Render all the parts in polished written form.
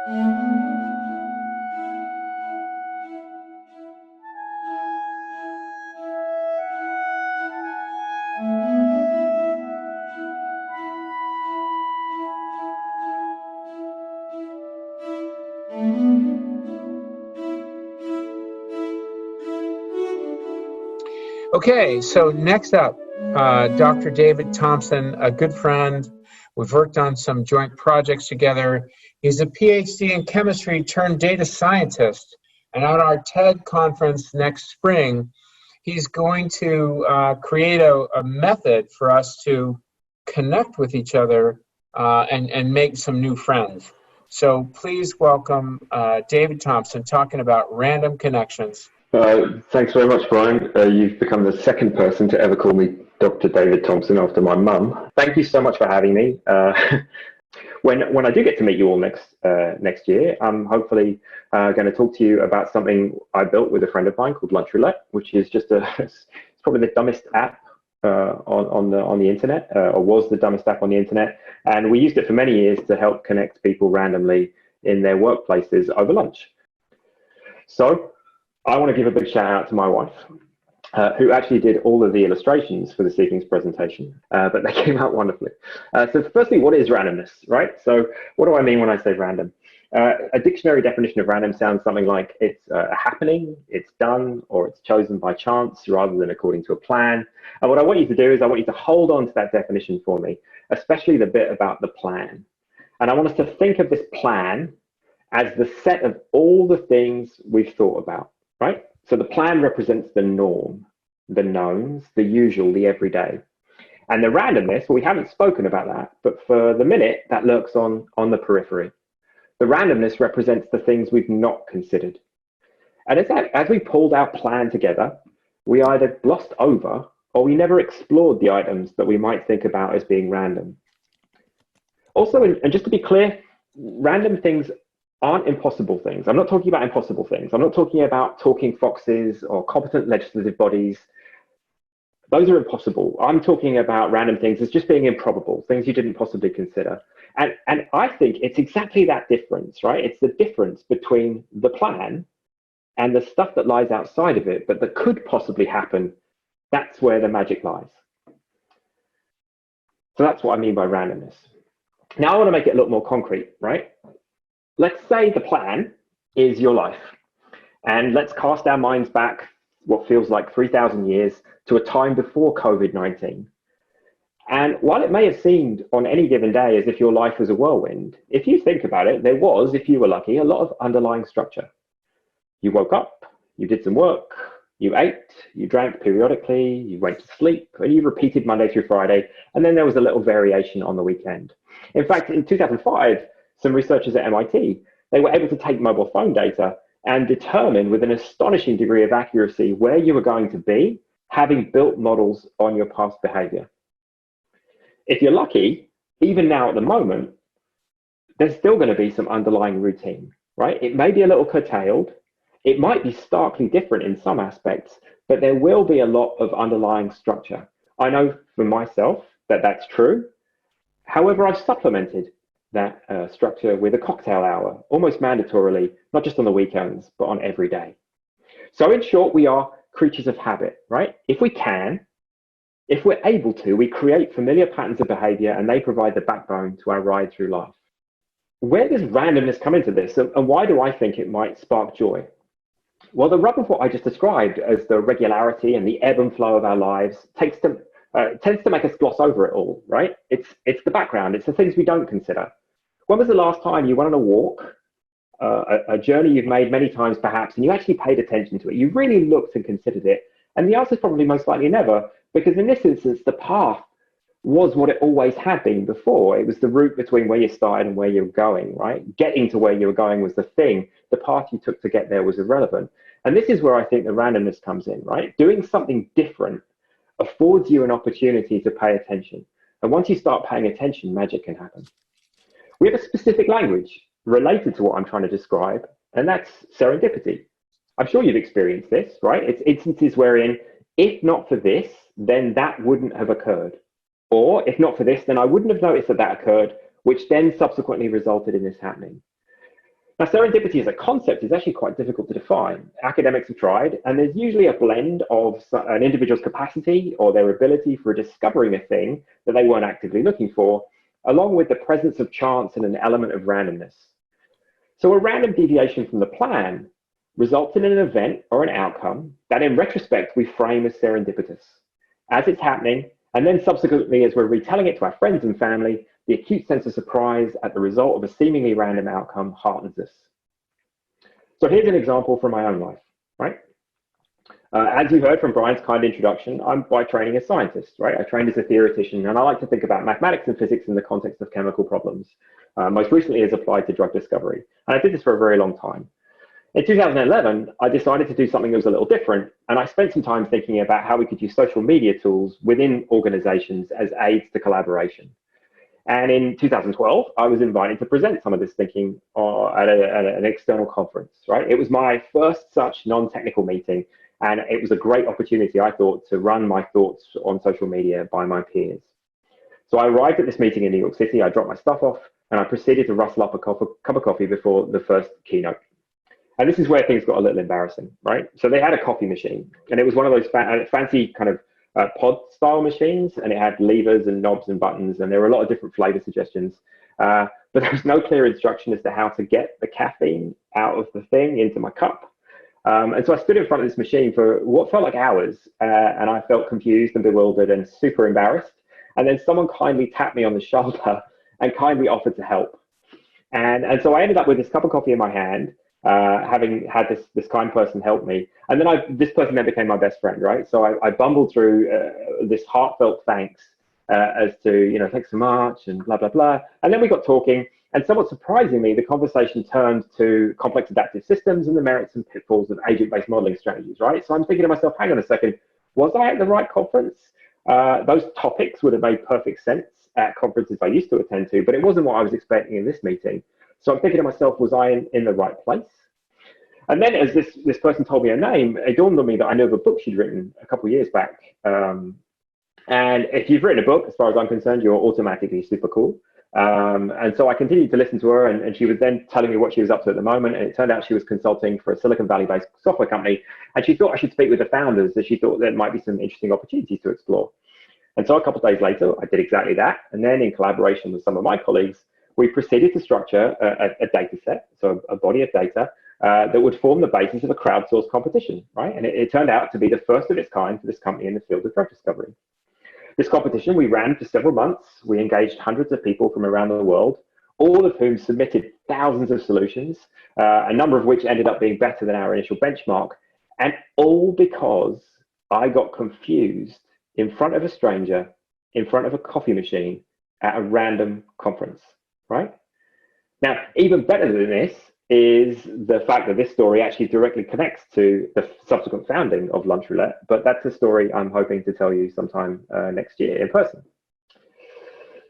Okay, so next up, Dr. David Thompson, a good friend. We've worked on some joint projects together. He's a PhD in chemistry turned data scientist. And on our TED conference next spring, he's going to create a method for us to connect with each other and make some new friends. So please welcome David Thompson talking about random connections. Thanks very much, Brian. You've become the second person to ever call me Dr. David Thompson after my mum. Thank you so much for having me. When I do get to meet you all next year, I'm hopefully going to talk to you about something I built with a friend of mine called Lunch Roulette, which is just it's probably the dumbest app on the internet, or was the dumbest app on the internet. And we used it for many years to help connect people randomly in their workplaces over lunch. So I want to give a big shout out to my wife, who actually did all of the illustrations for this evening's presentation, but they came out wonderfully. So firstly, what is randomness, right? So what do I mean when I say random? A dictionary definition of random sounds something like it's a happening, it's done, or it's chosen by chance rather than according to a plan. And what I want you to do is I want you to hold on to that definition for me, especially the bit about the plan. And I want us to think of this plan as the set of all the things we've thought about. Right? So the plan represents the norm, the knowns, the usual, the everyday. And the randomness, well, we haven't spoken about that, but for the minute, that lurks on the periphery. The randomness represents the things we've not considered. And as we pulled our plan together, we either glossed over or we never explored the items that we might think about as being random. Also, and just to be clear, random things aren't impossible things. I'm not talking about impossible things. I'm not talking about talking foxes or competent legislative bodies. Those are impossible. I'm talking about random things as just being improbable, things you didn't possibly consider. And I think it's exactly that difference, right? It's the difference between the plan and the stuff that lies outside of it, but that could possibly happen. That's where the magic lies. So that's what I mean by randomness. Now I want to make it a little more concrete, right? Let's say the plan is your life, and let's cast our minds back what feels like 3,000 years to a time before COVID-19. And while it may have seemed on any given day as if your life was a whirlwind, if you think about it, there was, if you were lucky, a lot of underlying structure. You woke up, you did some work, you ate, you drank periodically, you went to sleep, and you repeated Monday through Friday, and then there was a little variation on the weekend. In fact, in 2005, some researchers at MIT, they were able to take mobile phone data and determine with an astonishing degree of accuracy where you were going to be, having built models on your past behavior. If you're lucky, even now at the moment, there's still going to be some underlying routine, right? It may be a little curtailed. It might be starkly different in some aspects, but there will be a lot of underlying structure. I know for myself that that's true. However, I've supplemented that structure with a cocktail hour, almost mandatorily, not just on the weekends, but on every day. So in short, we are creatures of habit, right? If we can, if we're able to, we create familiar patterns of behavior and they provide the backbone to our ride through life. Where does randomness come into this, and why do I think it might spark joy? Well, the rub of what I just described as the regularity and the ebb and flow of our lives tends to make us gloss over it all, right? It's the background, it's the things we don't consider. When was the last time you went on a walk, a journey you've made many times perhaps, and you actually paid attention to it? You really looked and considered it. And the answer is probably most likely never, because in this instance, the path was what it always had been before. It was the route between where you started and where you were going, right? Getting to where you were going was the thing. The path you took to get there was irrelevant. And this is where I think the randomness comes in, right? Doing something different affords you an opportunity to pay attention. And once you start paying attention, magic can happen. We have a specific language related to what I'm trying to describe, and that's serendipity. I'm sure you've experienced this, right? It's instances wherein, if not for this, then that wouldn't have occurred. Or if not for this, then I wouldn't have noticed that that occurred, which then subsequently resulted in this happening. Now, serendipity as a concept is actually quite difficult to define. Academics have tried, and there's usually a blend of an individual's capacity or their ability for discovering a thing that they weren't actively looking for, along with the presence of chance and an element of randomness. So a random deviation from the plan results in an event or an outcome that in retrospect we frame as serendipitous. As it's happening, and then subsequently as we're retelling it to our friends and family, the acute sense of surprise at the result of a seemingly random outcome heartens us. So here's an example from my own life, right? As you heard from Brian's kind introduction, I'm by training a scientist, right? I trained as a theoretician, and I like to think about mathematics and physics in the context of chemical problems, most recently as applied to drug discovery. And I did this for a very long time. In 2011, I decided to do something that was a little different, and I spent some time thinking about how we could use social media tools within organizations as aids to collaboration. And in 2012, I was invited to present some of this thinking at an external conference, right? It was my first such non-technical meeting, and it was a great opportunity, I thought, to run my thoughts on social media by my peers. So I arrived at this meeting in New York City, I dropped my stuff off, and I proceeded to rustle up a cup of coffee before the first keynote. And this is where things got a little embarrassing, right? So they had a coffee machine, and it was one of those fancy kind of pod style machines, and it had levers and knobs and buttons, and there were a lot of different flavor suggestions, but there was no clear instruction as to how to get the caffeine out of the thing into my cup. And so I stood in front of this machine for what felt like hours, and I felt confused and bewildered and super embarrassed. And then someone kindly tapped me on the shoulder and kindly offered to help. And so I ended up with this cup of coffee in my hand, having had this kind person help me. And then this person then became my best friend, right? So I bumbled through this heartfelt thanks as to, thanks so much and blah, blah, blah. And then we got talking, and somewhat surprisingly, the conversation turned to complex adaptive systems and the merits and pitfalls of agent-based modeling strategies, right? So I'm thinking to myself, hang on a second, was I at the right conference? Those topics would have made perfect sense at conferences I used to attend to, but it wasn't what I was expecting in this meeting. So I'm thinking to myself, was I in the right place? And then as this person told me her name, it dawned on me that I knew of a book she'd written a couple of years back. And if you've written a book, as far as I'm concerned, you're automatically super cool. And so I continued to listen to her, and she was then telling me what she was up to at the moment. And it turned out she was consulting for a Silicon Valley-based software company. And she thought I should speak with the founders, as she thought there might be some interesting opportunities to explore. And so a couple of days later, I did exactly that. And then in collaboration with some of my colleagues, we proceeded to structure a data set, so a body of data, that would form the basis of a crowdsourced competition, right? And it turned out to be the first of its kind for this company in the field of drug discovery. This competition we ran for several months. We engaged hundreds of people from around the world, all of whom submitted thousands of solutions, a number of which ended up being better than our initial benchmark, and all because I got confused in front of a stranger, in front of a coffee machine at a random conference, right? Now, even better than this is the fact that this story actually directly connects to the subsequent founding of Lunch Roulette, but that's a story I'm hoping to tell you sometime next year in person.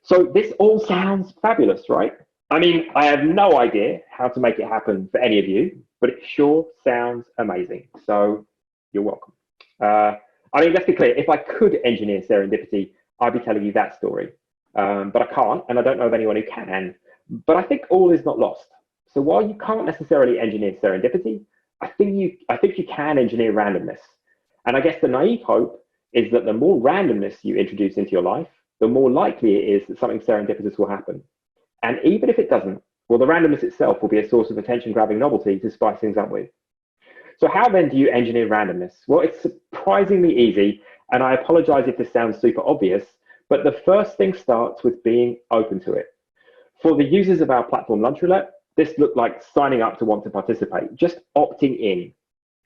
So this all sounds fabulous, right? I mean, I have no idea how to make it happen for any of you, but it sure sounds amazing. So you're welcome. I mean, let's be clear, if I could engineer serendipity, I'd be telling you that story, but I can't, and I don't know of anyone who can. But I think all is not lost. So while you can't necessarily engineer serendipity, I think you can engineer randomness. And I guess the naive hope is that the more randomness you introduce into your life, the more likely it is that something serendipitous will happen. And even if it doesn't, well, the randomness itself will be a source of attention-grabbing novelty to spice things up with. So how then do you engineer randomness? Well, it's surprisingly easy, and I apologize if this sounds super obvious, but the first thing starts with being open to it. For the users of our platform Lunch Roulette, this looked like signing up to want to participate, just opting in,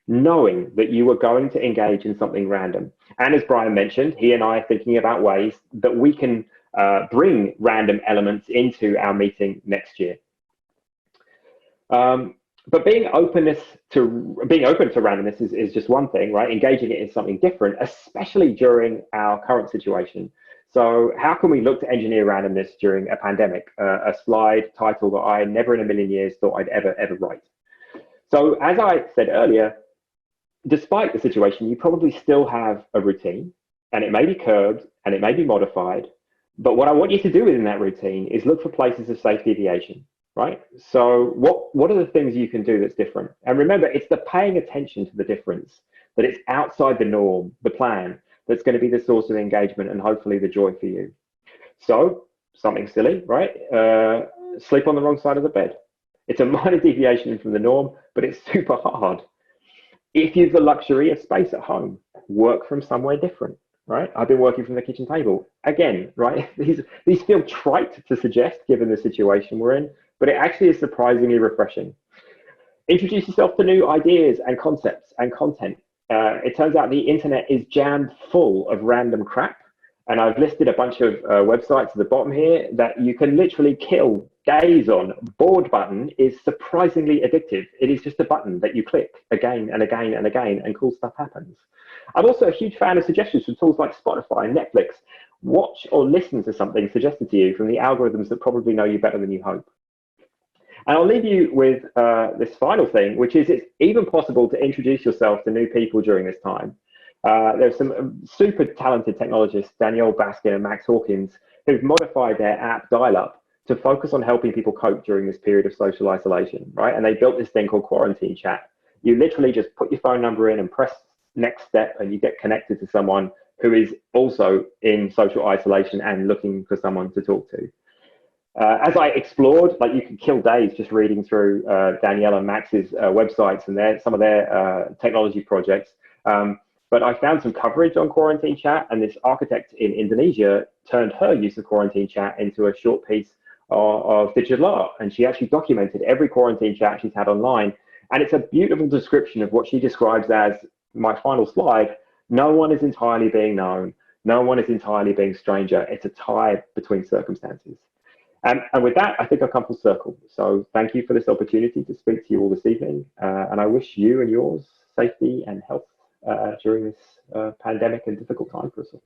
knowing that you were going to engage in something random. And as Brian mentioned, he and I are thinking about ways that we can bring random elements into our meeting next year. But being open to randomness is just one thing, right? Engaging it in something different, especially during our current situation. So how can we look to engineer randomness during a pandemic? A slide title that I never in a million years thought I'd ever write. So as I said earlier, despite the situation, you probably still have a routine, and it may be curbed and it may be modified. But what I want you to do within that routine is look for places of safe deviation, right? So what are the things you can do that's different? And remember, it's the paying attention to the difference, that it's outside the norm, the plan, that's going to be the source of engagement and hopefully the joy for you. So something silly, right? Sleep on the wrong side of the bed. It's a minor deviation from the norm, but it's super hard. If you've the luxury of space at home, work from somewhere different, right? I've been working from the kitchen table. Again, right? These feel trite to suggest given the situation we're in, but it actually is surprisingly refreshing. Introduce yourself to new ideas and concepts and content. It turns out the internet is jammed full of random crap. And I've listed a bunch of websites at the bottom here that you can literally kill days on. Board button is surprisingly addictive. It is just a button that you click again and again and again, and cool stuff happens. I'm also a huge fan of suggestions from tools like Spotify and Netflix. Watch or listen to something suggested to you from the algorithms that probably know you better than you hope. And I'll leave you with this final thing, which is it's even possible to introduce yourself to new people during this time. There's some super talented technologists, Danielle Baskin and Max Hawkins, who've modified their app Dial-Up to focus on helping people cope during this period of social isolation, right? And they built this thing called Quarantine Chat. You literally just put your phone number in and press next step, and you get connected to someone who is also in social isolation and looking for someone to talk to. As I explored, like you could kill days just reading through Danielle and Max's websites and some of their technology projects. But I found some coverage on Quarantine Chat, and this architect in Indonesia turned her use of Quarantine Chat into a short piece of digital art. And she actually documented every Quarantine Chat she's had online. And it's a beautiful description of what she describes as, my final slide, no one is entirely being known. No one is entirely being stranger. It's a tie between circumstances. And with that, I think I've come full circle. So thank you for this opportunity to speak to you all this evening. And I wish you and yours safety and health during this pandemic and difficult time for us all.